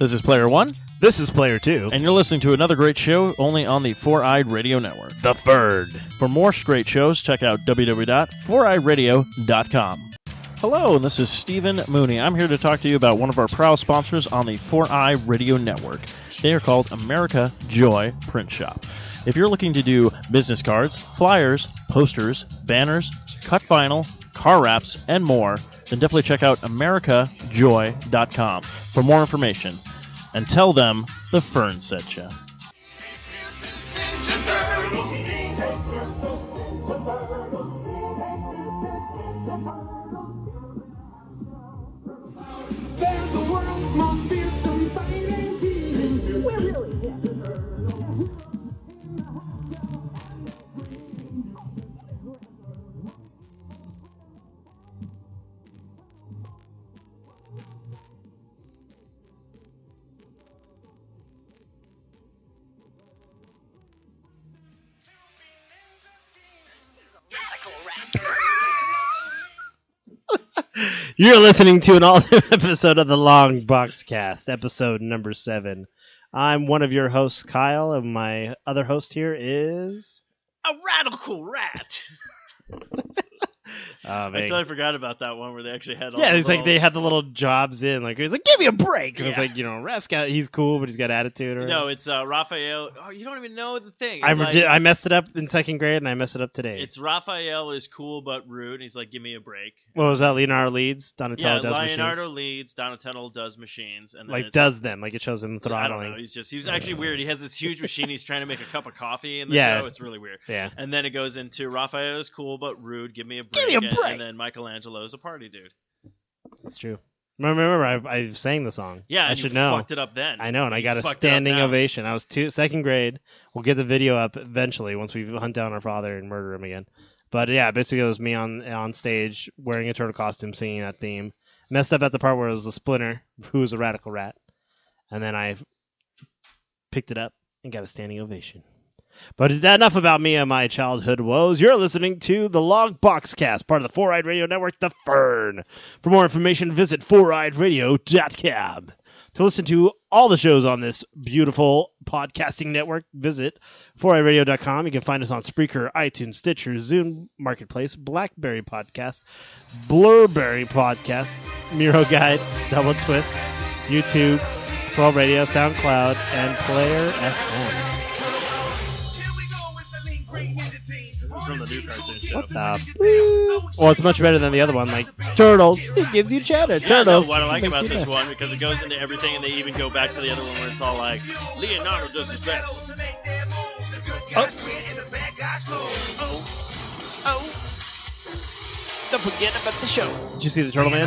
This is Player 1, This is Player 2. and you're listening to another great show only on the Four-Eyed Radio Network. The Third. For more great shows, check out www.foureyedradio.com. Hello, and this is Stephen Mooney. I'm here to talk to you about one of our proud sponsors on the Four-Eye Radio Network. They are called America Joy Print Shop. If you're looking to do business cards, flyers, posters, banners, cut vinyl, car wraps, and more, then definitely check out americajoy.com for more information. And tell them the Fern sent you. They're the world's most fearsome fighting team. We're really You're listening to an all-new episode of the Long Box Cast, episode number 7. I'm one of your hosts, Kyle, and my other host here is... A radical rat. Oh, man. I totally forgot about that one where they actually had all Yeah, the it's little... like they had the little jobs in. Like, he's like, give me a break. And it's Yeah. like, Raph's got, he's cool, but he's got attitude. Or... No, it's Raphael. Oh, you don't even know the thing. I messed it up in second grade, and I messed it up today. It's Raphael is cool but rude. And he's like, give me a break. What was that? Leonardo leads, Donatello Yeah, does Leonardo machines. leads, Donatello does machines. And then Like, it's does them. Like, it shows him I throttling. don't know. He was actually weird. He has this huge machine. He's trying to make a cup of coffee in the Yeah. show. It's really weird. Yeah. And then it goes into Raphael is cool but rude. Give me a break. Give me a break. And then Michelangelo's a party dude. That's true. Remember, I sang the song. Yeah, I and should you know. fucked it up then. I know, and I You got a fucked it up standing now. ovation. I was second grade. We'll get the video up eventually once we hunt down our father and murder him again. But yeah, basically it was me on stage wearing a turtle costume singing that theme. Messed up at the part where it was the Splinter, who was a radical rat. And then I picked it up and got a standing ovation. But is that enough about me and my childhood woes? You're listening to the Log Box Cast, part of the Four-Eyed Radio Network, The Fern. For more information, visit foureyedradio.com. To listen to all the shows on this beautiful podcasting network, visit foureyedradio.com. You can find us on Spreaker, iTunes, Stitcher, Zune Marketplace, BlackBerry Podcast, Blurberry Podcast, Miro Guide, Double Twist, YouTube, Swell Radio, SoundCloud, and Player FM. This is from the new cartoon show. What the? Well, it's much better than the other one. Like Turtles, it gives you cheddar. Yeah, Turtles. no, what I like makes about you this laugh. one, because it goes into everything, and they even go back to the other one where it's all like, Leonardo does his best. Don't forget about the show. Did you see the Turtle Man?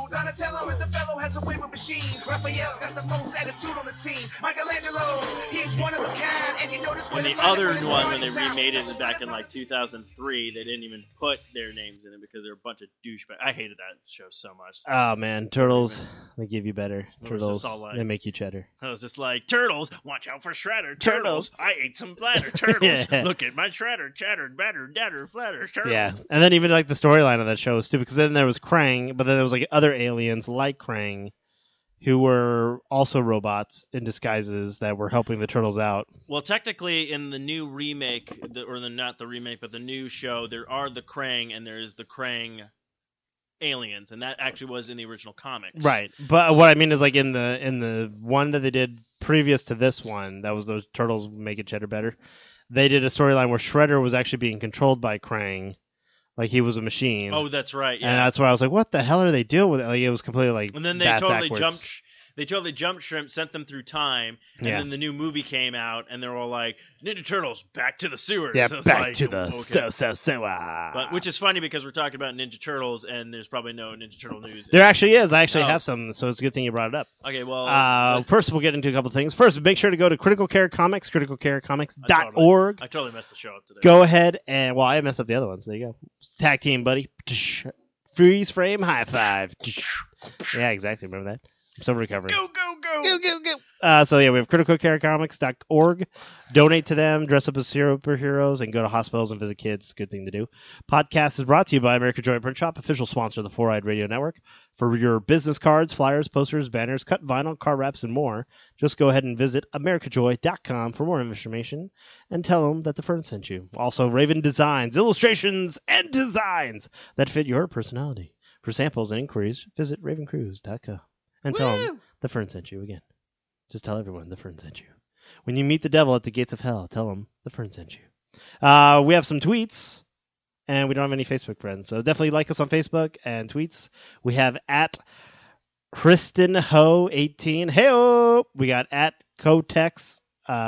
Donatello is a fellow, has a way with machines. Raphael's got the most attitude on the team. Michelangelo, he's one of a kind, and you notice And the other one, when they remade it back in like 2003, they didn't even put their names in it because they're a bunch of douchebags. I hated that show so much. Oh man, Turtles, they give you better. It was Turtles, just all like- they make you cheddar. I was just like, Turtles, watch out for Shredder. Turtles, I ate some bladder. Turtles, Yeah. look at my Shredder. Chattered, battered, datter, flatter. Turtles. Yeah, and then even like the storyline of that show was stupid because then there was Krang, but then there was like other aliens like Krang who were also robots in disguises that were helping the Turtles out. Well, technically, in the new remake, not the remake, but the new show, there are the Krang, and there's the Krang aliens, and that actually was in the original comics. Right, but what I mean is like in the one that they did previous to this one, that was those Turtles make it cheddar better. They did a storyline where Shredder was actually being controlled by Krang, like he was a machine. Oh, that's right. Yeah. And that's why I was like, what the hell are they doing with it? Like it was completely like. And then they backwards. totally jumped Shrimp, sent them through time, and Yeah. then the new movie came out, and they were all like, Ninja Turtles, back to the sewers. Yeah, So it's back like, to the okay. But which is funny because we're talking about Ninja Turtles, and there's probably no Ninja Turtle news. There actually is. I actually Oh. have some, so it's a good thing you brought it up. Okay, well, First, we'll get into a couple things. First, make sure to go to Critical Care Comics, criticalcarecomics.org. I totally messed the show up today. Go ahead and, well, I messed up the other ones. There you go. Tag team, buddy. Freeze frame high five. Yeah, exactly. Remember that? I'm still recovering. Go, go, go! Go, go, go. So yeah, we have criticalcarecomics.org. Donate to them, dress up as superheroes, and go to hospitals and visit kids. Good thing to do. Podcast is brought to you by America Joy Print Shop, official sponsor of the Four Eyed Radio Network. For your business cards, flyers, posters, banners, cut vinyl, car wraps, and more, just go ahead and visit americajoy.com for more information and tell them that the Fern sent you. Also, Raven Designs, illustrations, and designs that fit your personality. For samples and inquiries, visit ravencruise.com and tell them the Fern sent you again. Just tell everyone the Fern sent you. When you meet the devil at the gates of hell, tell him the Fern sent you. We have some tweets, and we don't have any Facebook friends, so definitely like us on Facebook and tweets. We have at KristenHo18. Hey-o! We got at Kotex.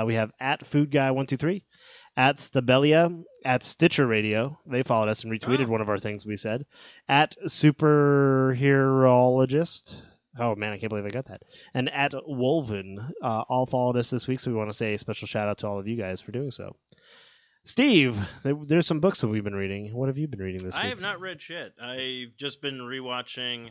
We have at FoodGuy123. At Stabelia. At Stitcher Radio. They followed us and retweeted one of our things we said. At Superheroologist. Oh, man, I can't believe I got that. And at Wolven, all followed us this week, so we want to say a special shout-out to all of you guys for doing so. Steve, there's some books that we've been reading. What have you been reading this week? I have not read shit. I've just been rewatching.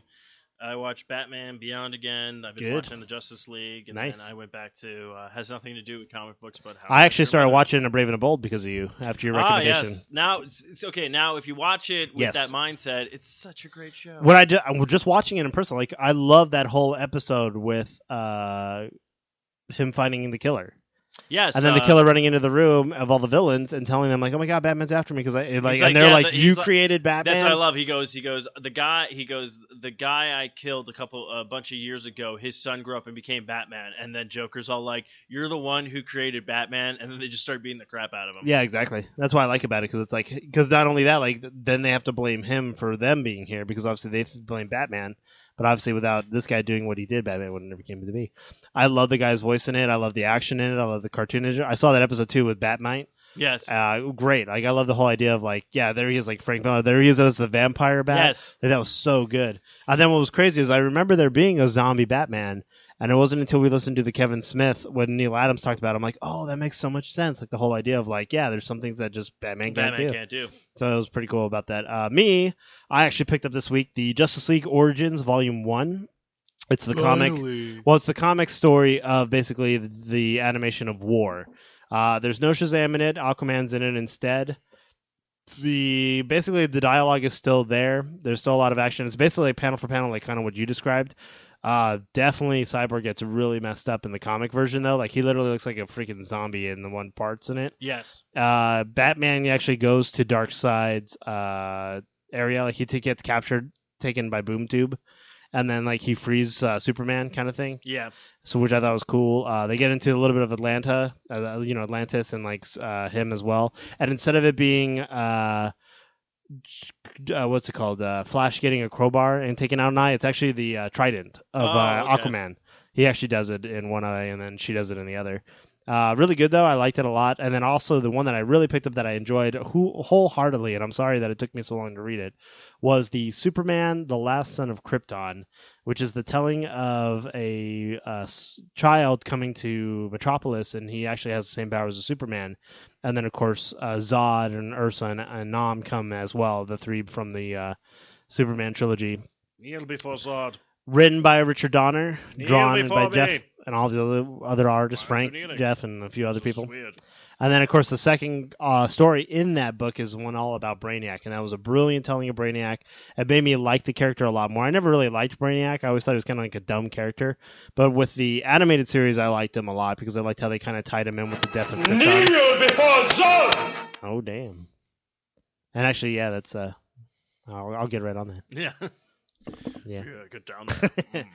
I watched Batman Beyond again. I've been watching the Justice League, and then I went back to has nothing to do with comic books, but how I actually started watching A Brave and the Bold because of you after your recommendation. Yes. Now it's okay. Now if you watch it with that mindset, it's such a great show. I'm just watching it in person. Like I love that whole episode with him finding the killer. Yes, and then the killer running into the room of all the villains and telling them like, "Oh my God, Batman's after me!" Because they're like, "You created Batman." That's what I love. He goes, the guy I killed a bunch of years ago. His son grew up and became Batman, and then Joker's all like, "You're the one who created Batman," and then they just start beating the crap out of him. Yeah, exactly. That's what I like about it because it's like because not only that, like then they have to blame him for them being here because obviously they blame Batman. But obviously, without this guy doing what he did, Batman would have never came to be. I love the guy's voice in it. I love the action in it. I love the cartoon in it. I saw that episode 2 with Batmite. Yes. Great. Like I love the whole idea of like, yeah, there he is, like Frank Miller. There he is as the vampire Bat. Yes. Like, that was so good. And then what was crazy is I remember there being a zombie Batman, and it wasn't until we listened to the Kevin Smith when Neal Adams talked about it, I'm like, oh, that makes so much sense. Like the whole idea of like, yeah, there's some things that just Batman can't do. So it was pretty cool about that. I actually picked up this week the Justice League Origins Volume 1. It's the comic. Well, it's the comic story of basically the animation of War. There's no Shazam in it. Aquaman's in it instead. Basically the dialogue is still there. There's still a lot of action. It's basically like panel for panel, like kind of what you described. Definitely Cyborg gets really messed up in the comic version though. Like he literally looks like a freaking zombie in the one parts in it. Yes. Batman actually goes to Darkseid's area. Like he gets captured, taken by Boom Tube. And then, like, he frees Superman kind of thing. Yeah. So, which I thought was cool. They get into a little bit of Atlanta, Atlantis and, like, him as well. And instead of it being, what's it called? Flash getting a crowbar and taking out an eye, it's actually the trident of Aquaman. He actually does it in one eye, and then she does it in the other. Really good, though. I liked it a lot. And then also the one that I really picked up that I enjoyed wholeheartedly, and I'm sorry that it took me so long to read it, was the Superman, the Last Son of Krypton, which is the telling of a child coming to Metropolis, and he actually has the same powers as Superman. And then, of course, Zod and Ursa and Nam come as well, the three from the Superman trilogy. Kneel before Zod. Written by Richard Donner, drawn by Jeff and all the other artists, Frank, Jeff, and a few other people. And then, of course, the second story in that book is one all about Brainiac, and that was a brilliant telling of Brainiac. It made me like the character a lot more. I never really liked Brainiac. I always thought he was kind of like a dumb character. But with the animated series, I liked him a lot because I liked how they kind of tied him in with the death of Krypton. Kneel before Zod! Oh, damn. And actually, yeah, that's... I'll get right on that. Yeah. Yeah. Get down there.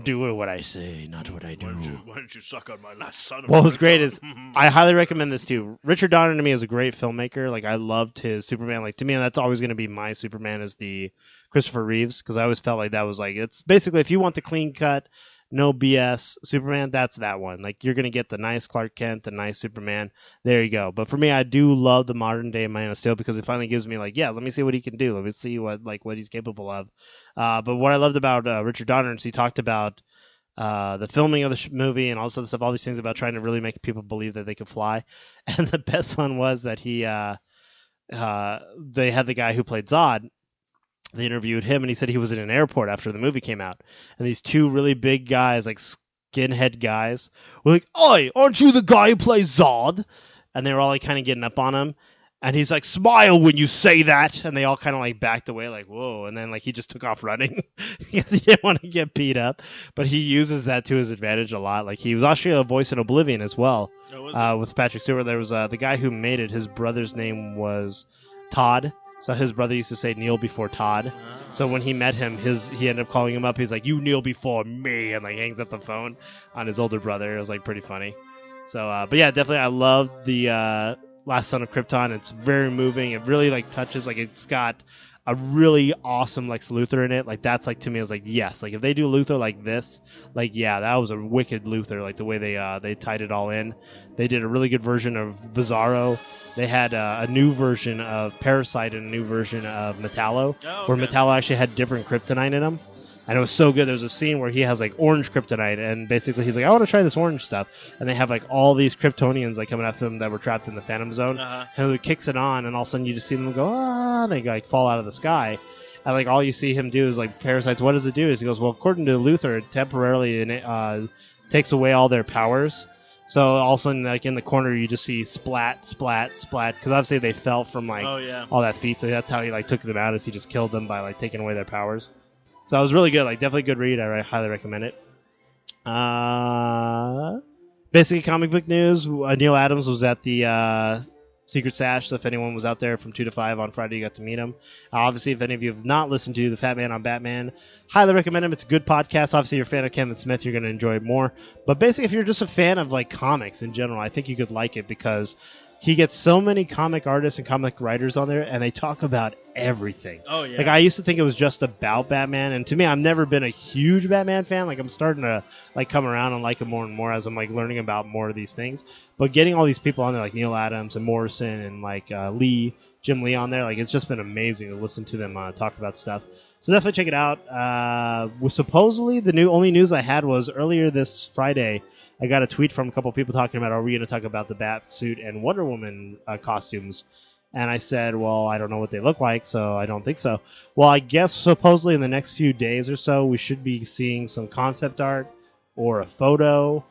Do what I say, not what I do. Why don't you suck on my last son? What was great is I highly recommend this too. Richard Donner to me is a great filmmaker. Like I loved his Superman. Like to me, that's always going to be my Superman is the Christopher Reeves because I always felt like that was like it's basically if you want the clean cut, no BS Superman, that's that one. Like you're gonna get the nice Clark Kent, the nice Superman. There you go. But for me, I do love the modern day Man of Steel because it finally gives me like, yeah, let me see what he can do. Let me see what he's capable of. But what I loved about Richard Donner is he talked about the filming of the movie and all this other stuff, all these things about trying to really make people believe that they could fly. And the best one was that they had the guy who played Zod. They interviewed him, and he said he was in an airport after the movie came out. And these two really big guys, like skinhead guys were like, "Oi, aren't you the guy who plays Zod?" And they were all like kind of getting up on him. And he's like, "Smile when you say that," and they all kind of like backed away, like, "Whoa!" And then like he just took off running because he didn't want to get beat up. But he uses that to his advantage a lot. Like he was actually a voice in Oblivion as well, with Patrick Stewart. There was the guy who made it. His brother's name was Todd, so his brother used to say Neal before Todd. So when he met him, he ended up calling him up. He's like, "You kneel before me," and like hangs up the phone on his older brother. It was like pretty funny. So, but yeah, definitely, I love the Last Son of Krypton. It's very moving. It really like touches, like it's got a really awesome Lex Luthor in it. Like that's like, to me, I was like, yes, like if they do Luthor like this, like yeah, that was a wicked Luthor. Like the way they tied it all in. They did a really good version of Bizarro. They had a new version of Parasite and a new version of Metallo, where Metallo actually had different kryptonite in him. And it was so good. There's a scene where he has like orange kryptonite, and basically he's like, "I want to try this orange stuff." And they have like all these Kryptonians like coming after them that were trapped in the Phantom Zone. And he kicks it on, and all of a sudden you just see them go, "Ah!" And they like fall out of the sky. And like all you see him do is like, Parasites, what does it do? Is he goes, "Well, according to Luthor, it temporarily takes away all their powers." So all of a sudden, like in the corner, you just see splat, splat, splat, because obviously they fell from like all that feat. So that's how he like took them out, is he just killed them by like taking away their powers. So it was really good, like definitely a good read. I highly recommend it. Basically, comic book news. Neal Adams was at the Secret Sash, so if anyone was out there from 2 to 5 on Friday, you got to meet him. Obviously, if any of you have not listened to The Fat Man on Batman, highly recommend him. It's a good podcast. Obviously, if you're a fan of Kevin Smith, you're going to enjoy it more. But basically, if you're just a fan of like comics in general, I think you could like it because he gets so many comic artists and comic writers on there, and they talk about everything. Oh, yeah. Like, I used to think it was just about Batman, and to me, I've never been a huge Batman fan. Like, I'm starting to, like, come around and like him more and more as I'm, like, learning about more of these things. But getting all these people on there, like Neal Adams and Morrison and, like, Jim Lee on there, like, it's just been amazing to listen to them talk about stuff. So definitely check it out. Supposedly, the only news I had was earlier this Friday, I got a tweet from a couple people talking about, are we going to talk about the Bat suit and Wonder Woman costumes? And I said, well, I don't know what they look like, so I don't think so. Well, I guess supposedly in the next few days or so, we should be seeing some concept art or a photo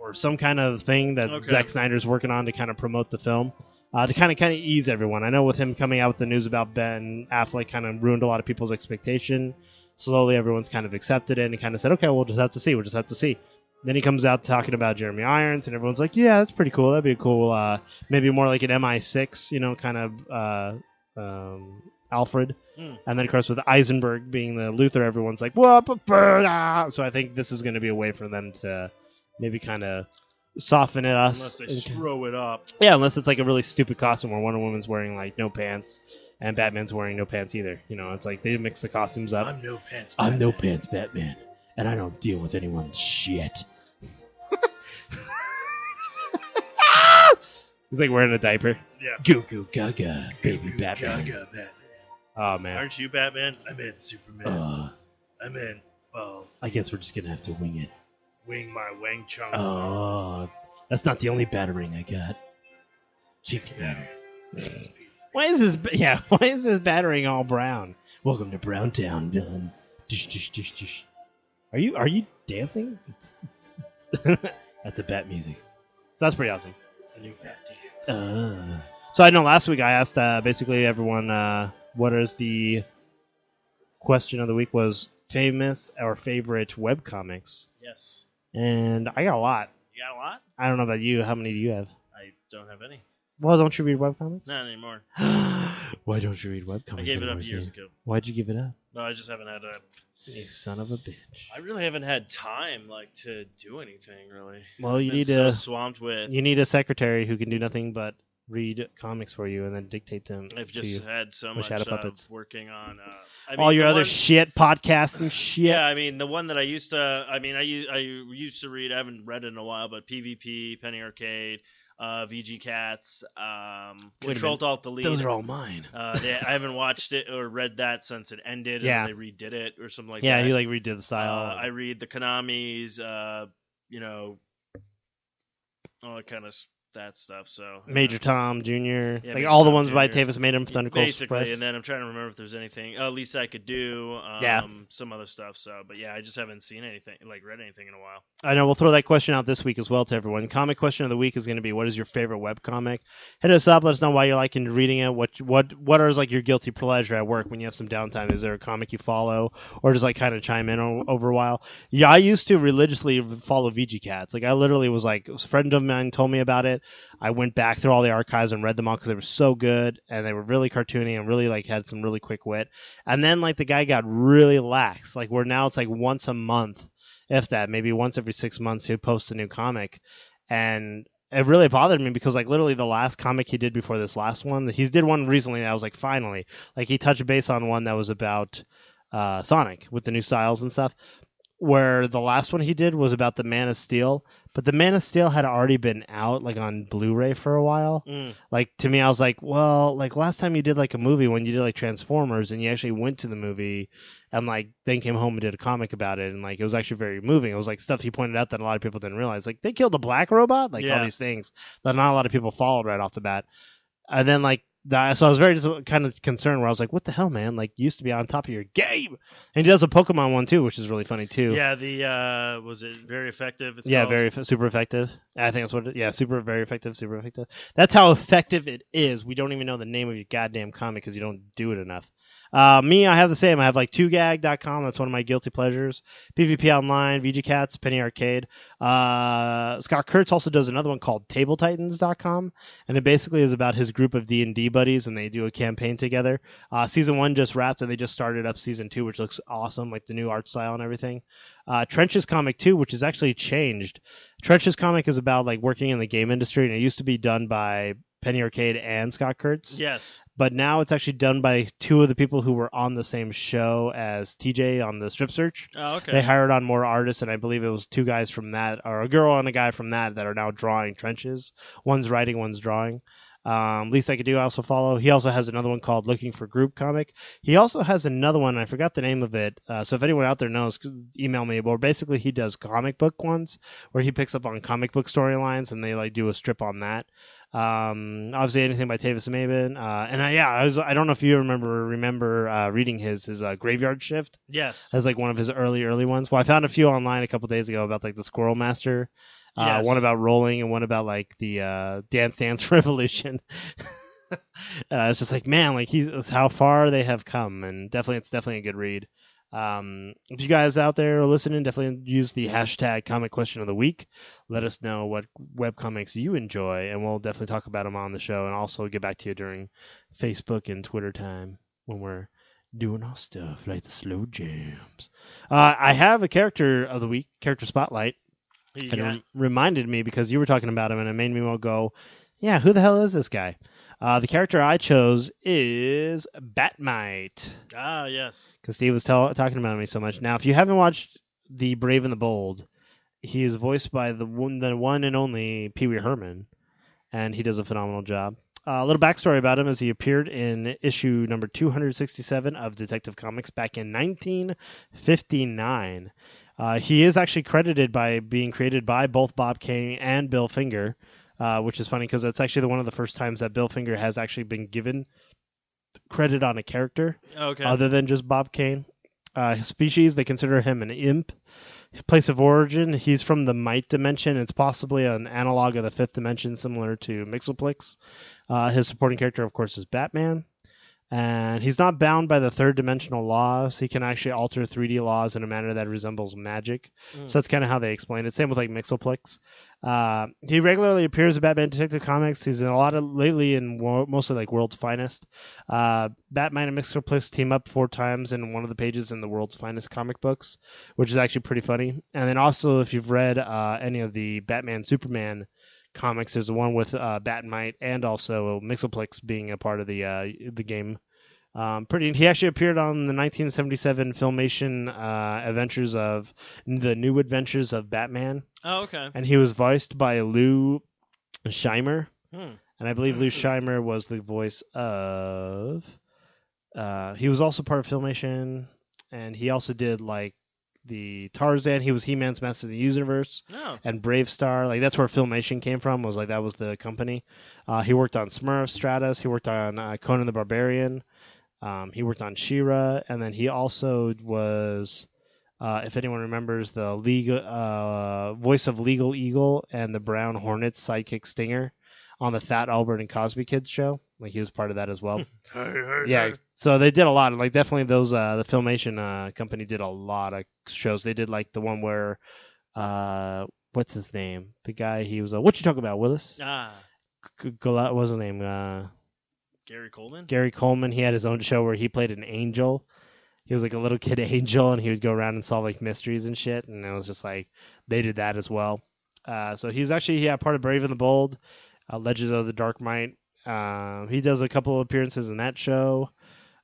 or some kind of thing that Zack Snyder's working on to kind of promote the film, to kind of ease everyone. I know with him coming out with the news about Ben Affleck kind of ruined a lot of people's expectation. Slowly, everyone's kind of accepted it and kind of said, okay, we'll just have to see. We'll just have to see. Then he comes out talking about Jeremy Irons, and everyone's like, yeah, that's pretty cool. That'd be cool. Maybe more like an MI6, you know, kind of Alfred. And then, of course, with Eisenberg being the Luthor, everyone's like, whoop, so I think this is going to be a way for them to maybe kind of soften it us. Unless they throw it up. Yeah, unless it's like a really stupid costume where Wonder Woman's wearing, like, no pants, and Batman's wearing no pants either. You know, it's like they mix the costumes up. I'm no pants Batman. I'm no pants Batman, and I don't deal with anyone's shit. He's like wearing a diaper. Yeah. Goo goo gaga, baby Batman. Gaga, Batman. Oh, man. Aren't you Batman? I'm in Superman. I'm in balls. I guess we're just gonna have to wing it. Wing my Wang Chung. Oh, that's not the only battering I got. Chicken batter. Why is this battering all brown? Welcome to Browntown, villain. Dish, dish, dish, dish. Are you dancing? That's a bat music. So that's pretty awesome. It's a new bat dance. So I know last week I asked basically everyone what is the question of the week was famous or favorite webcomics. Yes. And I got a lot. You got a lot? I don't know about you. How many do you have? I don't have any. Well, don't you read webcomics? Not anymore. Why don't you read webcomics? I gave it up years ago. Why'd you give it up? No, I just haven't had a... You son of a bitch. I really haven't had time, to do anything, really. Well, you I've need been so a... swamped with... You need a secretary who can do nothing but read comics for you and then dictate them I've to just you. had so With much Shadow Puppets. working on... all your the other one- shit, podcasts and shit. Yeah, I mean, the one that I used to... I used to read... I haven't read it in a while, but PvP, Penny Arcade... VG Cats, Control Alt Delete. Those are all mine. I haven't watched it or read that since it ended. Yeah. And they redid it or something like that. Yeah, you redid the style. I read the Konami's, all that kind of that stuff. So Major Tom Jr. Yeah, like Major all the Tom ones by Jr. Tavis made him Thunder Cold basically. Express. And then I'm trying to remember if there's anything. Least I Could Do. Yeah. some other stuff. So, but yeah, I just haven't seen anything, like read anything in a while. I know we'll throw that question out this week as well to everyone. Comic question of the week is going to be, what is your favorite webcomic? Hit us up. Let us know why you're liking reading it. What are like your guilty pleasure at work when you have some downtime? Is there a comic you follow, or just like kind of chime in over a while? Yeah, I used to religiously follow VG Cats. Like I literally was like, a friend of mine told me about it. I went back through all the archives and read them all because they were so good and they were really cartoony and really like had some really quick wit. And then like the guy got really lax, like where now it's like once a month, if that, maybe once every 6 months he would post a new comic. And it really bothered me because like literally the last comic he did before this last one, he did one recently that I was like, finally, like he touched base on one that was about Sonic with the new styles and stuff, where the last one he did was about the Man of Steel, but the Man of Steel had already been out like on Blu-ray for a while. Like to me, I was like, well, like last time you did like a movie when you did like Transformers and you actually went to the movie and like then came home and did a comic about it, and like it was actually very moving. It was like stuff he pointed out that a lot of people didn't realize, like they killed the Black Robot, like all these things that not a lot of people followed right off the bat. And then like that, so I was very kind of concerned where I was like, what the hell, man? Like you used to be on top of your game. And he does a Pokemon one too, which is really funny too. Yeah, the was it Very Effective? It's called? very super effective. I think that's what very effective, super effective. That's how effective it is. We don't even know the name of your goddamn comic because you don't do it enough. Me, I have the same. I have like 2gag.com. That's one of my guilty pleasures. PvP Online, VG Cats, Penny Arcade. Scott Kurtz also does another one called TableTitans.com, and it basically is about his group of D&D buddies, and they do a campaign together. Season 1 just wrapped, and they just started up Season 2, which looks awesome, like the new art style and everything. Trench's Comic 2, which has actually changed. Trench's Comic is about like working in the game industry, and it used to be done by Penny Arcade and Scott Kurtz. Yes. But now it's actually done by two of the people who were on the same show as TJ on the Strip Search. Oh, okay. They hired on more artists, and I believe it was two guys from that, or a girl and a guy from that are now drawing Trenches. One's writing, one's drawing. Least I Could Do I also follow. He also has another one called Looking for Group Comic. He also has another one, I forgot the name of it, so if anyone out there knows, email me. But basically he does comic book ones where he picks up on comic book storylines and they like do a strip on that. Obviously anything by Tavis Maben. And I don't know if you remember reading his Graveyard Shift. Yes. As like one of his early ones. Well, I found a few online a couple days ago about like the Squirrel Master. Yes. One about rolling and one about like the Dance Dance Revolution. It's just like, man, like how far they have come, and it's definitely a good read. If you guys out there are listening, definitely use the hashtag comic question of the week. Let us know what webcomics you enjoy, and we'll definitely talk about them on the show, and also get back to you during Facebook and Twitter time when we're doing our stuff like the slow jams. I have a character of the week, character spotlight. And it reminded me because you were talking about him, and it made me want to go, yeah, who the hell is this guy? The character I chose is Batmite. Ah, yes. Because Steve was talking about me so much. Now, if you haven't watched The Brave and the Bold, he is voiced by the one and only Pee Wee Herman, and he does a phenomenal job. A little backstory about him is he appeared in issue number 267 of Detective Comics back in 1959. He is actually credited by being created by both Bob Kane and Bill Finger, which is funny because it's actually one of the first times that Bill Finger has actually been given credit on a character other than just Bob Kane. His species, they consider him an imp. His place of origin, he's from the Mite dimension. It's possibly an analog of the fifth dimension, similar to Mixoplex. His supporting character, of course, is Batman. And he's not bound by the third dimensional laws. He can actually alter 3D laws in a manner that resembles magic. So that's kind of how they explain it. Same with like Mixoplex. He regularly appears in Batman Detective Comics. He's in a lot of lately in mostly like World's Finest. Batman and Mixoplex team up 4 times in one of the pages in the World's Finest comic books, which is actually pretty funny. And then also, if you've read any of the Batman Superman comics, there's the one with Batmite and also Mixoplex being a part of the game. He actually appeared on the 1977 Filmation The New Adventures of Batman. Oh, okay. And he was voiced by Lou Scheimer. And I believe Lou Scheimer was the voice of... he was also part of Filmation, and he also did like the Tarzan. He was He-Man's Master of the Universe. And Brave Star. Like that's where Filmation came from. Was like that was the company. He worked on Smurf, Stratus. He worked on Conan the Barbarian. He worked on She-Ra, and then he also was, if anyone remembers, the voice of Legal Eagle and the Brown Hornet's sidekick Stinger on the Fat Albert and Cosby Kids show. Like, he was part of that as well. Yeah, so they did a lot. Like, definitely those, the Filmation company did a lot of shows. They did, like, the one where, what's his name? The guy, he was, what you talking about, Willis? What's his name? Gary Coleman? Gary Coleman. He had his own show where he played an angel. He was like a little kid angel, and he would go around and solve like mysteries and shit. And it was just like they did that as well. So he's actually part of Brave and the Bold, Legends of the Dark Might. He does a couple of appearances in that show.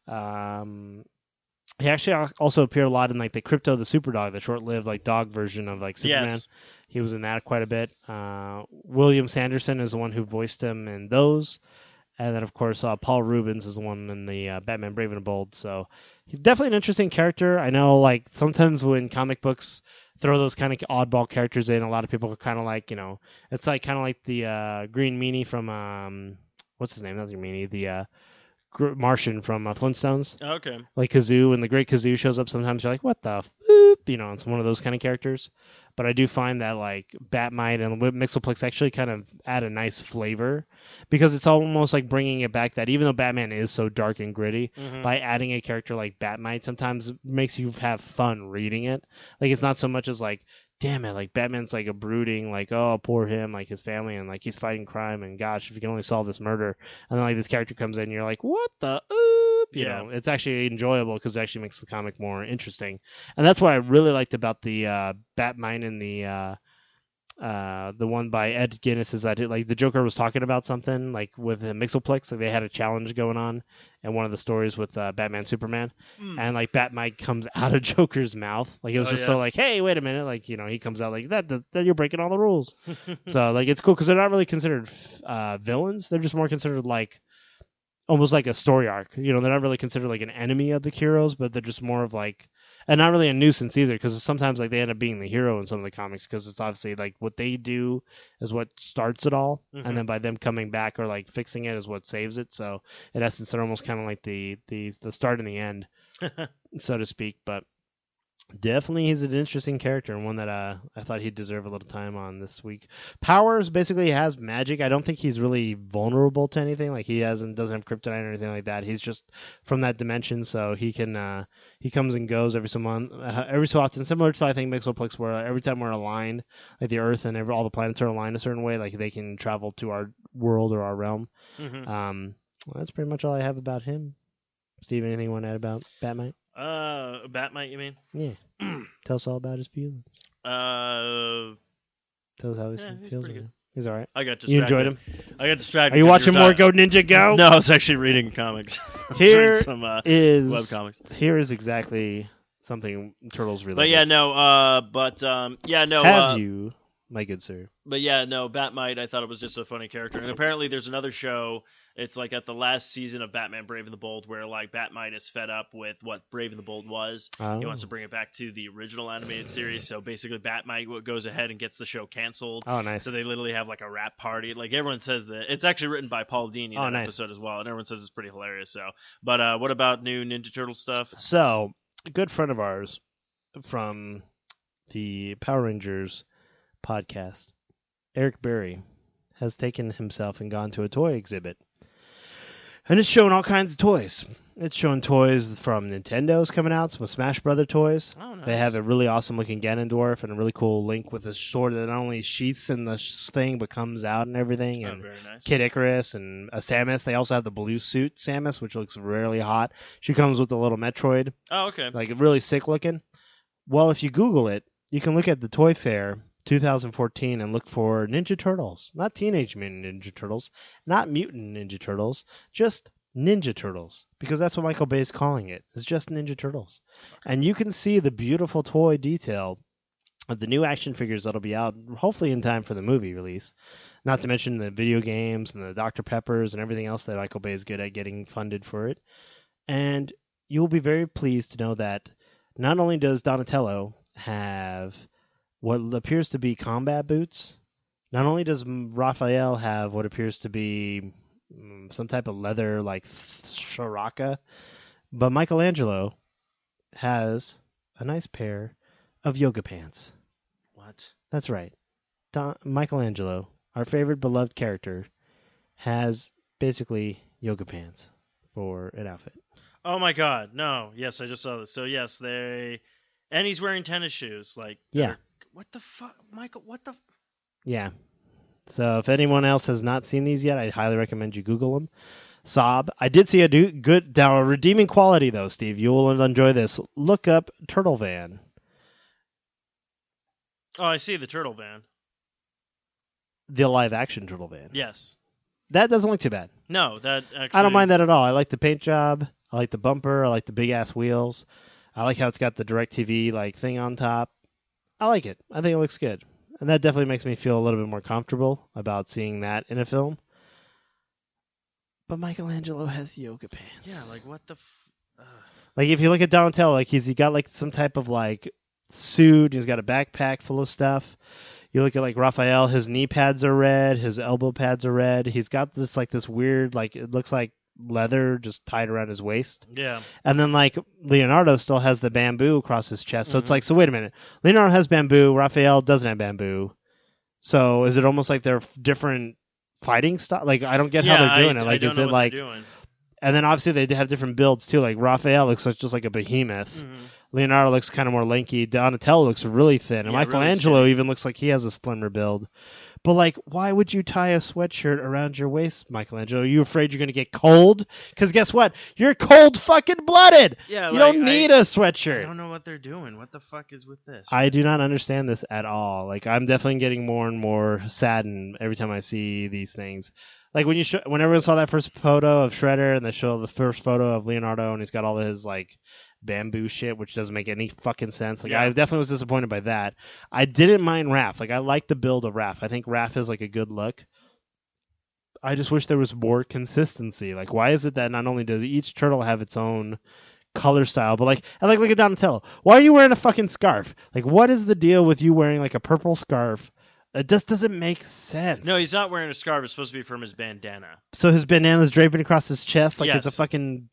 He actually also appeared a lot in like the Crypto the Superdog, the short-lived like dog version of like Superman. Yes. He was in that quite a bit. William Sanderson is the one who voiced him in those. And then, of course, Paul Rubens is the one in the Batman Brave and the Bold. So he's definitely an interesting character. I know, like, sometimes when comic books throw those kind of oddball characters in, a lot of people are kind of like, you know, it's like kind of like the Green Meanie from, what's his name? Not the Meanie, the Martian from Flintstones. Okay. Like Kazoo, when the Great Kazoo shows up, sometimes you're like, what the f-? You know, it's one of those kind of characters. But I do find that, like, Batmite and Mixoplex actually kind of add a nice flavor because it's almost like bringing it back that even though Batman is so dark and gritty, by adding a character like Batmite sometimes makes you have fun reading it. Like, it's not so much as like, damn it, like Batman's like a brooding, like, oh, poor him, like his family, and like he's fighting crime, and gosh, if you can only solve this murder. And then like this character comes in, and you're like, what the you know, it's actually enjoyable because it actually makes the comic more interesting. And that's what I really liked about the Batmite and the one by Ed Guinness is that like the Joker was talking about something like with Mixoplex, like they had a challenge going on in one of the stories with Batman Superman, and like Batmite comes out of Joker's mouth, like it was so like, hey, wait a minute, like, you know, he comes out like that you're breaking all the rules. So like it's cool because they're not really considered villains, they're just more considered like almost like a story arc. You know, they're not really considered like an enemy of the heroes, but they're just more of like, and not really a nuisance either, because sometimes like they end up being the hero in some of the comics because it's obviously like what they do is what starts it all, and then by them coming back or like fixing it is what saves it. So in essence, they're almost kind of like the start and the end, so to speak. But definitely he's an interesting character and one that I thought he'd deserve a little time on this week. Powers basically has magic. I don't think he's really vulnerable to anything. Like he doesn't have kryptonite or anything like that. He's just from that dimension, so he can he comes and goes every so often. Similar to I think Mixoplex, where every time we're aligned, like the Earth and all the planets are aligned a certain way, like they can travel to our world or our realm. Well, that's pretty much all I have about him. Steve, anything you want to add about Batmite? Batmite, you mean? Yeah. Tell us all about his feelings. Tell us how he feels. He's all right. I got distracted. You enjoyed him? I got distracted. Are you watching more Go Ninja Go? No, I was actually reading comics. Here some is web comics. Here is exactly something Turtles related. But yeah, no. Have you, my good sir? But yeah, no. Batmite, I thought it was just a funny character, and apparently there's another show. It's like at the last season of Batman Brave and the Bold where like Batmite is fed up with what Brave and the Bold was. Oh. He wants to bring it back to the original animated series. So basically Batmite goes ahead and gets the show canceled. Oh, nice. So they literally have like a rap party. Like everyone says that it's actually written by Paul Dini in that nice. episode as well. And everyone says it's pretty hilarious. So, but what about new Ninja Turtle stuff? So a good friend of ours from the Power Rangers podcast, Eric Berry, has taken himself and gone to a toy exhibit. And it's showing all kinds of toys. It's showing toys from Nintendo's coming out, some Smash Brother toys. Oh, nice. They have a really awesome looking Ganondorf and a really cool Link with a sword that not only sheaths in the thing but comes out and everything. And very nice. Kid Icarus and a Samus. They also have the blue suit Samus, which looks really hot. She comes with a little Metroid. Oh, okay. Like really sick looking. Well, if you Google it, you can look at the Toy Fair 2014 and look for Ninja Turtles. Not Teenage Mutant Ninja Turtles, not Mutant Ninja Turtles, just Ninja Turtles, because that's what Michael Bay is calling it. It's just Ninja Turtles. And you can see the beautiful toy detail of the new action figures that'll be out hopefully in time for the movie release. Not to mention the video games and the Dr. Peppers and everything else that Michael Bay is good at getting funded for it. And you'll be very pleased to know that not only does Donatello have what appears to be combat boots, not only does Raphael have what appears to be some type of leather like Sharaka, But Michelangelo has a nice pair of yoga pants. What? That's right. Michelangelo, our favorite beloved character, has basically yoga pants for an outfit. Oh my God! No. Yes, I just saw this. So yes, and he's wearing tennis shoes. Like, Yeah. What the fuck, Michael? What the? Yeah. So if anyone else has not seen these yet, I highly recommend you Google them. Sob. I did see a good, now a redeeming quality though, Steve. You will enjoy this. Look up Turtle Van. Oh, I see the turtle van. The live action Turtle Van. Yes. That doesn't look too bad. No, that actually. I don't mind that at all. I like the paint job. I like the bumper. I like the big ass wheels. I like how it's got the DirecTV like thing on top. I like it. I think it looks good. And that definitely makes me feel a little bit more comfortable about seeing that in a film. But Michelangelo has yoga pants. Yeah, like what the? Like if you look at Donatello, like he got like some type of like suit. He's got a backpack full of stuff. You look at like Raphael, his knee pads are red, his elbow pads are red. He's got this weird, like it looks like leather just tied around his waist. Yeah. And then like Leonardo still has the bamboo across his chest. So it's like, so wait a minute. Leonardo has bamboo, Raphael doesn't have bamboo. So is it almost like they're different fighting style? Like I don't get how they're doing it. Like is it like, and then obviously they have different builds too. Like Raphael looks like just like a behemoth. Leonardo looks kind of more lanky. Donatello looks really thin. And Michelangelo really even looks like he has a slimmer build. But, like, why would you tie a sweatshirt around your waist, Michelangelo? Are you afraid you're going to get cold? Because guess what? You're cold fucking blooded. Yeah, you don't need a sweatshirt. I don't know what they're doing. What the fuck is with this? I do not understand this at all. Like, I'm definitely getting more and more saddened every time I see these things. Like, when everyone saw that first photo of Shredder and they show the first photo of Leonardo and he's got all his, like, bamboo shit, which doesn't make any fucking sense. Like, I definitely was disappointed by that. I didn't mind Raph. Like, I like the build of Raph. I think Raph is, like, a good look. I just wish there was more consistency. Like, why is it that not only does each turtle have its own color style, but, like, I like, look at Donatello. Why are you wearing a fucking scarf? Like, what is the deal with you wearing, like, a purple scarf? It just doesn't make sense. No, he's not wearing a scarf. It's supposed to be from his bandana. So his bandana's draping across his chest like Yes. it's a fucking...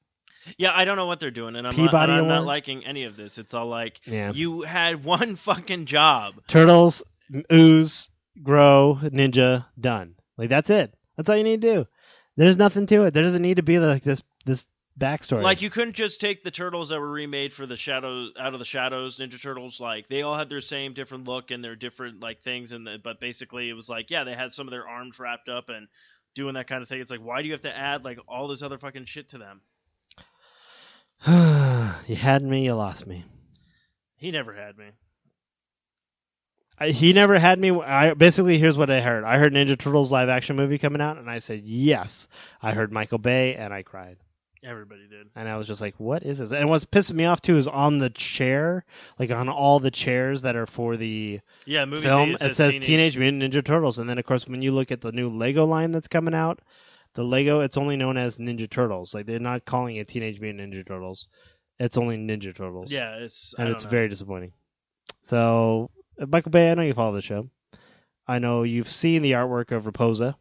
Yeah, I don't know what they're doing, and I'm Peabody not Award? liking any of this. It's all like, Yeah. you had one fucking job. Turtles, ooze, grow, ninja, done. Like, that's it. That's all you need to do. There's nothing to it. There doesn't need to be like this backstory. Like, you couldn't just take the turtles that were remade for the Out of the Shadows Ninja Turtles. Like, they all had their same different look and their different like things, but basically it was like, yeah, they had some of their arms wrapped up and doing that kind of thing. It's like, why do you have to add like all this other fucking shit to them? You had me, you lost me. He never had me. He never had me. Basically, here's what I heard. I heard Ninja Turtles live action movie coming out, and I said, yes. I heard Michael Bay, and I cried. Everybody did. And I was just like, what is this? And what's pissing me off, too, is on the chair, like on all the chairs that are for the movie film, it says Teenage Mutant Ninja Turtles. And then, of course, when you look at the new Lego line that's coming out, the Lego, it's only known as Ninja Turtles. Like, they're not calling it Teenage Mutant Ninja Turtles. It's only Ninja Turtles. Yeah, it's very disappointing. So, Michael Bay, I know you follow the show. I know you've seen the artwork of Raposa,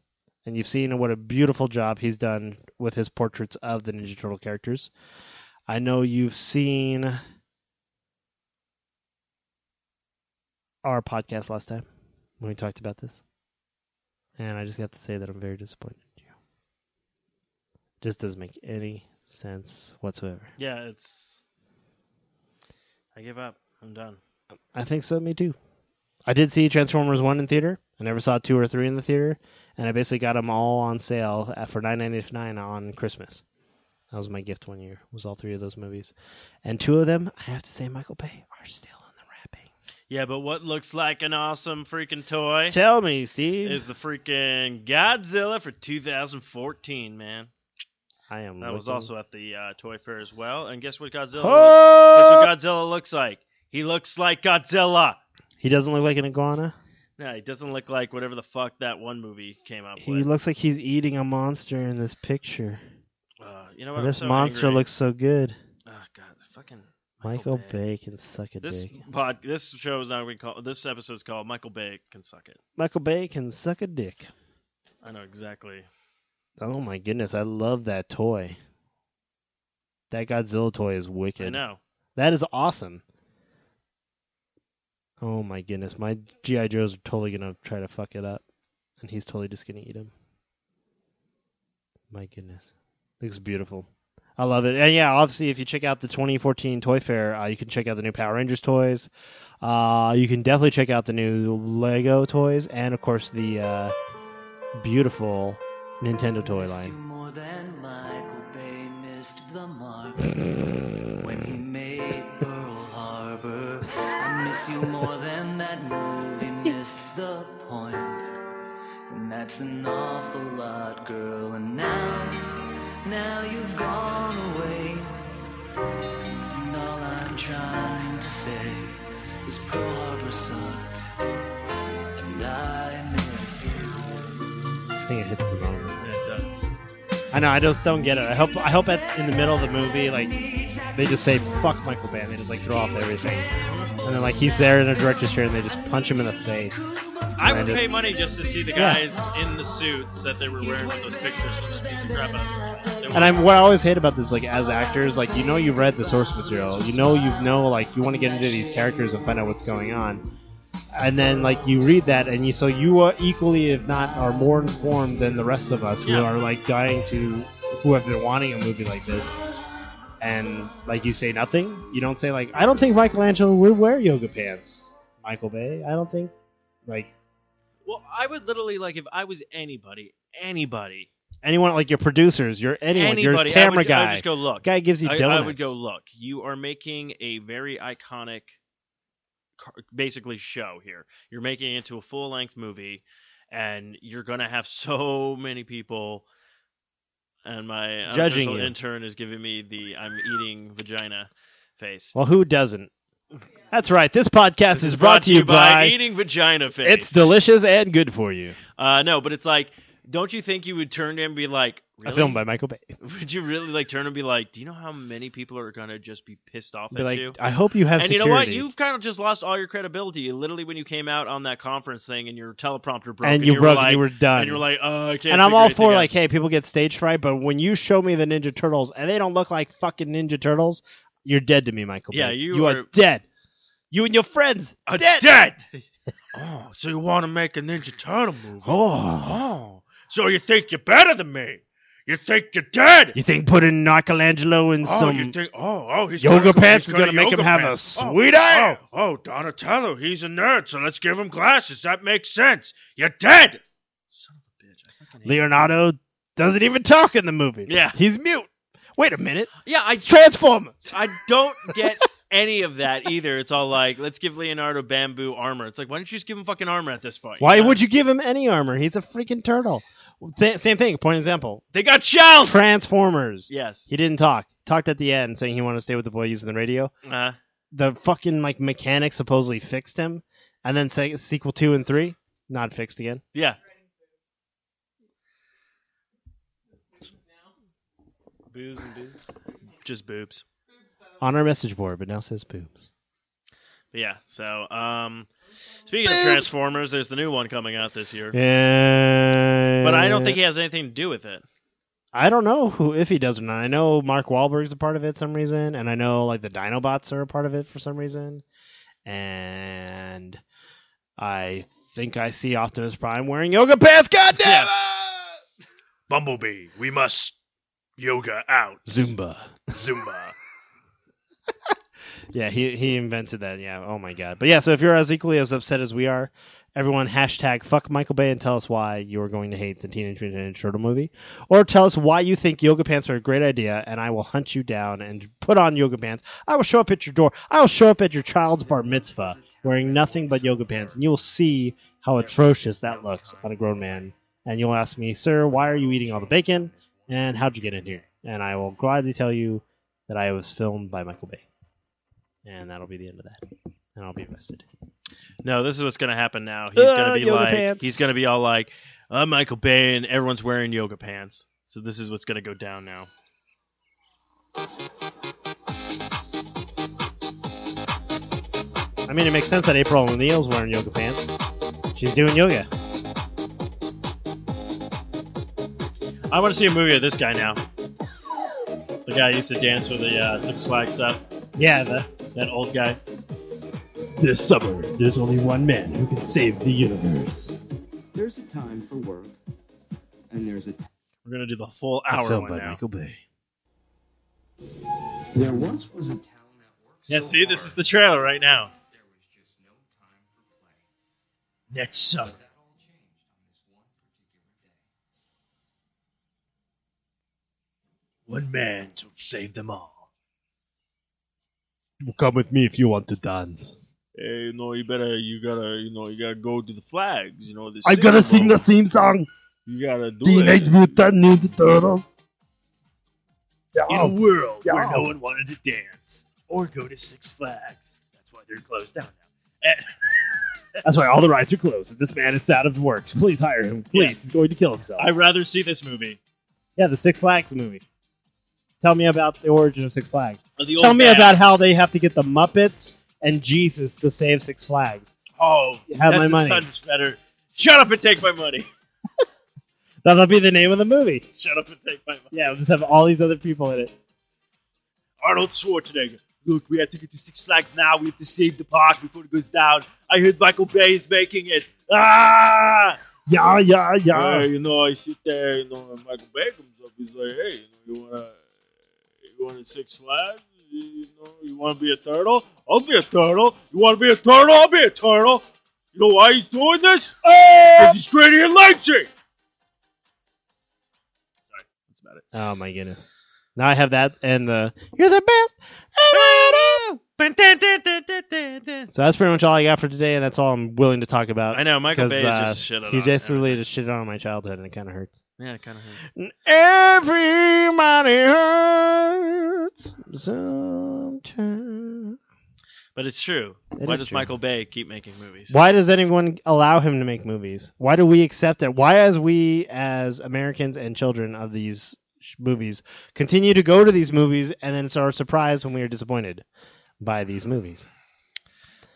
and you've seen what a beautiful job he's done with his portraits of the Ninja Turtle characters. I know you've seen our podcast last time when we talked about this. And I just have to say that I'm very disappointed in you. Just doesn't make any sense whatsoever. Yeah, I give up. I'm done. I think so, me too. I did see Transformers 1 in theater. I never saw 2 or 3 in the theater. And I basically got them all on sale for $9.99 on Christmas. That was my gift one year, was all 3 of those movies. And 2 of them, I have to say, Michael Bay, are still in the wrapping. Yeah, but what looks like an awesome freaking toy Tell me, Steve. is the freaking Godzilla for 2014, man. That was also at the Toy Fair as well. And guess what Godzilla looks like? He looks like Godzilla. He doesn't look like an iguana? No, he doesn't look like whatever the fuck that one movie came up with. He looks like he's eating a monster in this picture. You know what? And this so monster angry. looks so good. Oh god, fucking Michael Bay can suck a this dick. This show is now this episode's called Michael Bay Can Suck It. Michael Bay can suck a dick. I know exactly. Oh my goodness, I love that toy. That Godzilla toy is wicked. I know. That is awesome. Oh my goodness, my G.I. Joes are totally gonna try to fuck it up, and he's totally just gonna eat him. My goodness, looks beautiful. I love it. And yeah, obviously, if you check out the 2014 Toy Fair, you can check out the new Power Rangers toys. You can definitely check out the new Lego toys, and of course the beautiful Nintendo toy line. More than Michael Bay missed the mark when he made Pearl Harbor. I miss you more than that movie missed the point, and that's an awful lot, girl. And now you've gone away, and all I'm trying to say is Pearl Harbor sucked, and I miss you. I think it hits the moment. Yeah, it does. I know. I just don't get it. I hope in the middle of the movie, like they just say "fuck Michael Bay" and they just like throw off everything, and then like he's there in a director's chair and they just punch him in the face. I would pay money just to see the guys in the suits that they were wearing with those pictures and just beat the crap out of this guy. And what I always hate about this, like as actors, like you've read the source material, like you want to get into these characters and find out what's going on, and then like you read that and you are equally, if not, are more informed than the rest of us who are like who have been wanting a movie like this, and like you say nothing. You don't say like, I don't think Michelangelo would wear yoga pants, Michael Bay. I don't think like. Well, I would literally, like, if I was anybody, anyone, like your producers, your camera guy, I would just go, look. Guy gives you donuts. I would go, look. You are making a very iconic, basically, show here. You're making it into a full-length movie, and you're gonna have so many people. And my judging unofficial you. Intern is giving me the "I'm eating vagina" face. Well, who doesn't? That's right. This podcast is brought to you by eating vagina face. It's delicious and good for you. No, but it's like, don't you think you would turn to him and be like, really? A film by Michael Bay. Would you really like turn and be like, do you know how many people are gonna just be pissed off at you? I hope you have and security. You know what? You've kind of just lost all your credibility. Literally, when you came out on that conference thing and your teleprompter broke, and you were done. And you were like, oh, I can't. And I'm all for like, hey, people get stage fright, but when you show me the Ninja Turtles and they don't look like fucking Ninja Turtles, you're dead to me, Michael Bay. Yeah, you are dead. You and your friends are dead. Oh, so you want to make a Ninja Turtle movie? Oh, so you think you're better than me? You think you're dead? You think putting Michelangelo in some he's yoga pants is going to make him have a sweet ass? Oh, Donatello, he's a nerd, so let's give him glasses. That makes sense. You're dead. Son of a bitch. I fucking hate Leonardo doesn't even talk in the movie. Yeah. He's mute. Wait a minute. Yeah, it's Transformers. I don't get any of that either. It's all like, let's give Leonardo bamboo armor. It's like, why don't you just give him fucking armor at this point? Why would you give him any armor? He's a freaking turtle. Same thing. Point example. They got shells. Transformers. Yes. He didn't talk. Talked at the end, saying he wanted to stay with the boy using the radio. The fucking like mechanic supposedly fixed him, and then sequel 2 and 3 not fixed again. Yeah. Boobs and boobs. Just boobs. On our message board, but now says boobs. Yeah, so, speaking of Transformers, there's the new one coming out this year. Yeah. But I don't think he has anything to do with it. I don't know if he does or not. I know Mark Wahlberg's a part of it for some reason, and I know like the Dinobots are a part of it for some reason. And I think I see Optimus Prime wearing yoga pants, goddammit! Bumblebee, we must yoga out. Zumba. Yeah, he invented that. Yeah, oh my god. But yeah, so if you're as equally as upset as we are, everyone hashtag fuck Michael Bay and tell us why you are going to hate the Teenage Mutant Ninja Turtle movie, or tell us why you think yoga pants are a great idea, and I will hunt you down and put on yoga pants. I will show up at your door. I will show up at your child's bar mitzvah wearing nothing but yoga pants, and you will see how atrocious that looks on a grown man. And you'll ask me, sir, why are you eating all the bacon, and how'd you get in here? And I will gladly tell you that I was filmed by Michael Bay. And that'll be the end of that. And I'll be arrested. No, this is what's going to happen now. He's going to be like, pants. he's going to be all like, I'm Michael Bay, and everyone's wearing yoga pants. So this is what's going to go down now. I mean, it makes sense that April O'Neil's wearing yoga pants. She's doing yoga. I want to see a movie of this guy now. The guy who used to dance with the Six Flags stuff. Yeah, That old guy. this summer, there's only one man who can save the universe. There's a time for work, and there's a We're gonna do the full hour one now. Bay. There once was a town that worked Yeah, so see, this hard, is the trailer right now. there was just no time for play. Next summer. But that all changed on this one particular day. One man to save them all. Come with me if you want to dance. Hey, you gotta go to the flags. I'm gonna sing the theme song. You gotta do Teenage Mutant Ninja Turtles. In a world where Yeah. no one wanted to dance or go to Six Flags. That's why they're closed down now. That's why all the rides are closed. And this man is out of work. Please hire him. Please, Yeah. he's going to kill himself. I'd rather see this movie. Yeah, the Six Flags movie. Tell me about the origin of Six Flags. Or the old Tell me man. about how they have to get the Muppets and Jesus to save Six Flags. Oh, Have my that's money. so much better. Shut up and take my money. That'll be the name of the movie. Shut up and take my money. Yeah, we'll just have all these other people in it. Arnold Schwarzenegger. Look, we have to get to Six Flags now. We have to save the park before it goes down. I heard Michael Bay is making it. Ah! Yeah. I sit there, and Michael Bay comes up. He's like, hey, you want to Six Flags? You want to be a turtle? I'll be a turtle. You want to be a turtle? I'll be a turtle. You know why he's doing this? Because he's training in Leipzig. Sorry, that's about it. Oh my goodness. Now I have that and the You're the best. So that's pretty much all I got for today, and that's all I'm willing to talk about. I know, Michael Bay because, is just shit on he basically everything. just shit on my childhood, and it kind of hurts. Yeah, it kind of hurts. Everybody hurts sometimes. But it's true. It Why is does true. Michael Bay keep making movies? Why does anyone allow him to make movies? Why do we accept it? Why, as Americans and children of these movies, continue to go to these movies and then are surprised when we are disappointed by these movies?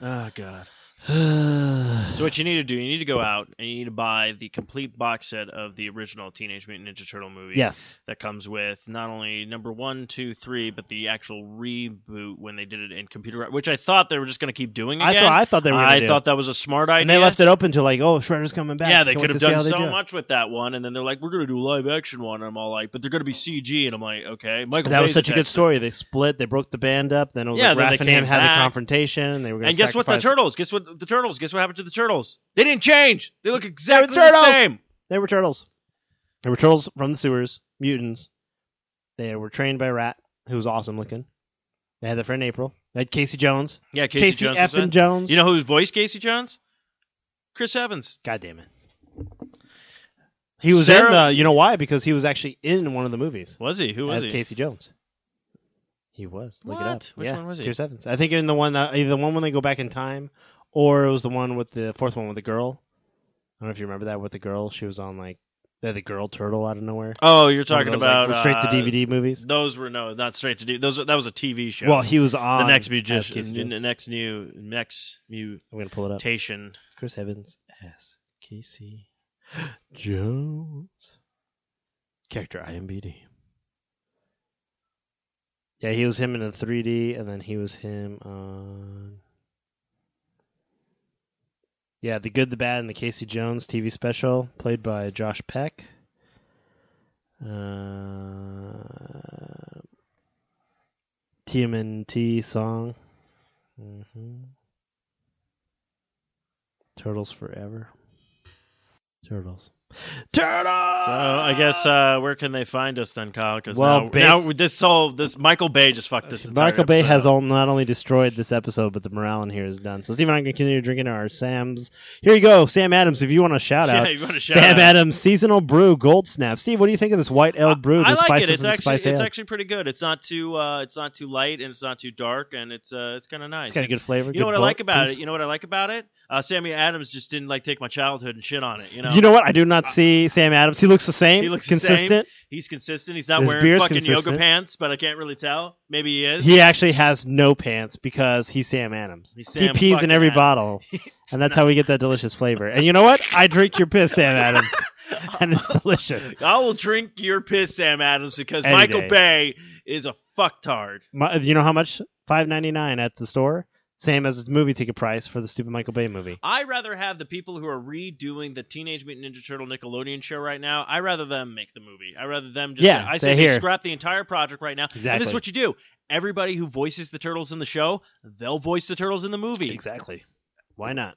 Oh, God. So what you need to do, you need to go out and you need to buy the complete box set of the original Teenage Mutant Ninja Turtle movie. Yes. That comes with not only number 1, 2, 3, but the actual reboot when they did it in computer, which I thought they were just going to keep doing again. That's what I thought they were going to do. I thought that was a smart idea. And they left it open to like, oh, Shredder's coming back. Yeah, they Can't could wait have to see done how they so do it. much with that one, and then they're like, we're going to do a live action one, and I'm all like, but they're going to be CG, and I'm like, okay. Michael That was Bay's such a good attached to it. story. They split. They broke the band up. Then it was Yeah, like then they Raph and him came had back. the confrontation. They were going And to guess what? The sacrifice- turtles. Guess what? The turtles. Guess what happened to the turtles? They didn't change. They look exactly the turtles. same. They were turtles. They were turtles from the sewers, mutants. They were trained by Rat, who was awesome looking. They had their friend April. They had Casey Jones. Yeah, Casey Jones. was effing in. Jones. You know who voiced Casey Jones? Chris Evans. God damn it. He was Sarah- in the. You know why? Because he was actually in one of the movies Was he? Who was as he? Casey Jones. He was. Look it up. What? Which Yeah, one was he? Chris Evans. I think in the one, either the one when they go back in time, or it was the one with the fourth one with the girl. I don't know if you remember that with the girl. She was on like the girl turtle out of nowhere. Oh, you're One of talking those, about like, straight to DVD movies. Those were not straight to DVD. That was a TV show. Well, he was on the next as musician, Casey Jones. the next I'm gonna pull it up. mutation. Chris Evans as Casey Jones. Character IMDb. Yeah, he was him in a 3D, and then he was him on. Yeah, The Good, the Bad, and the Casey Jones TV special, played by Josh Peck. TMNT song. Turtles Forever. Turtles. So I guess where can they find us then, Kyle? Because Well, now this Michael Bay just fucked this. Entire Michael Bay has episode up. not only destroyed this episode, but the morale in here is done. So Steve and I can continue drinking our Sam's. Here you go, Sam Adams. If you want a shout out, Yeah, you want a shout Sam out. Adams Seasonal Brew Gold Snap. Steve, what do you think of this white ale brew? I The like spices it. It's and actually spice ale? actually pretty good. It's not too light and it's not too dark and it's kind of nice. It's got a good flavor. You know good what I like bulk, about please. it? You know what I like about it? Sammy Adams just didn't take my childhood and shit on it. You know what? I do not see Sam Adams. He looks the same. He looks consistent. the same. He's consistent. He's not His wearing beard's fucking yoga consistent. pants, but I can't really tell. Maybe he is. He actually has no pants because he's Sam Adams. He's He Sam pees in fucking every Adams. bottle, and that's how we get that delicious flavor. And you know what? I drink your piss, Sam Adams. and it's delicious. I will drink your piss, Sam Adams, because Any Michael day. Bay is a fucktard. You know how much? $5.99 at the store. Same as its movie ticket price for the stupid Michael Bay movie. I'd rather have the people who are redoing the Teenage Mutant Ninja Turtle Nickelodeon show right now. I'd rather them make the movie. I'd rather them just. Yeah, I say say they here. scrap the entire project right now. And this Exactly. is what you do. Everybody who voices the turtles in the show, they'll voice the turtles in the movie. Exactly. Why not?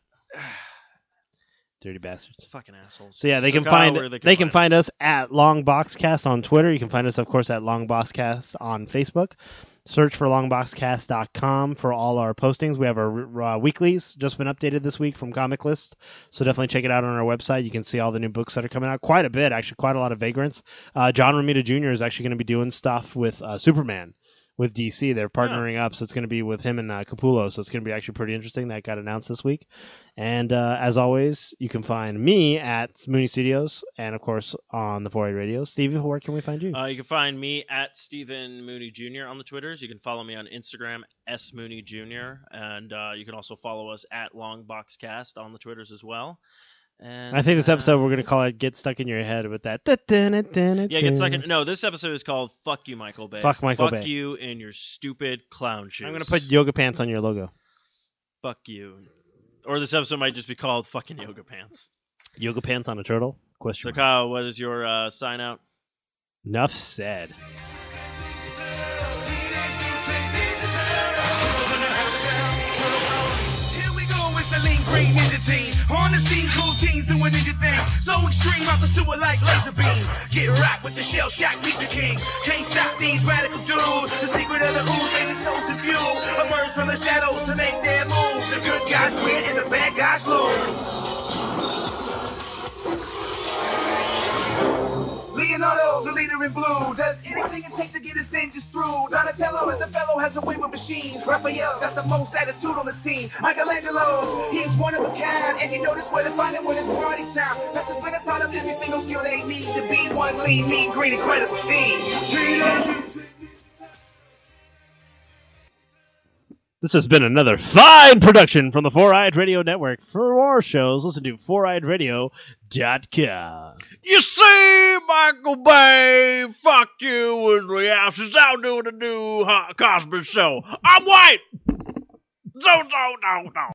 Dirty bastards. Fucking assholes. So yeah, they can Kyle, find where they can find us at Longboxcast on Twitter. You can find us, of course, at Longboxcast on Facebook. Search for longboxcast.com for all our postings. We have our weeklies just been updated this week from Comic List, so definitely check it out on our website. You can see all the new books that are coming out. Quite a bit, actually, quite a lot of Vagrants. John Romita Jr. is actually going to be doing stuff with Superman. With DC, they're partnering up, so it's going to be with him and Capullo, so it's going to be actually pretty interesting. That got announced this week. And as always, you can find me at Mooney Studios and, of course, on the 4A Radio. Steve, where can we find you? You can find me at Stephen Mooney Jr. on the Twitters. You can follow me on Instagram, smooney Jr. And you can also follow us at Longboxcast on the Twitters as well. And I think this episode we're going to call it Get Stuck in Your Head with that. Yeah, get stuck in. No, this episode is called Fuck You, Michael Bay. Fuck Michael Bay. Fuck you in your stupid clown shoes. I'm going to put yoga pants on your logo. Fuck you. Or this episode might just be called Fucking Yoga Pants. Yoga pants on a turtle? So, Question. Kyle, what is your sign out? Enough said. Here we go with the lean green ninja team. On the scene, cool teens doing ninja things. So extreme, out the sewer like laser beams. Get right with the shell shock pizza kings. Can't stop these radical dudes. The secret of the ooze, they the chosen few. Emerge from the shadows to make their move. The good guys win and the bad guys lose. Leonardo's a leader in blue. Does anything it takes to get his ninjas through. Donatello is a fellow, has a way with machines. Raphael's got the most attitude on the team. Michelangelo, he's one of a kind. And you notice where to find him when it's party time. Not to spend a ton of every single skill they need to be one lean, mean, green, incredible team. This has been another fine production from the 4-Eyed Radio Network. For more shows, listen to 4eyedradio.com. You see, Michael Bay, fuck you in the asses. I'm doing a new Cosby show. I'm white. So.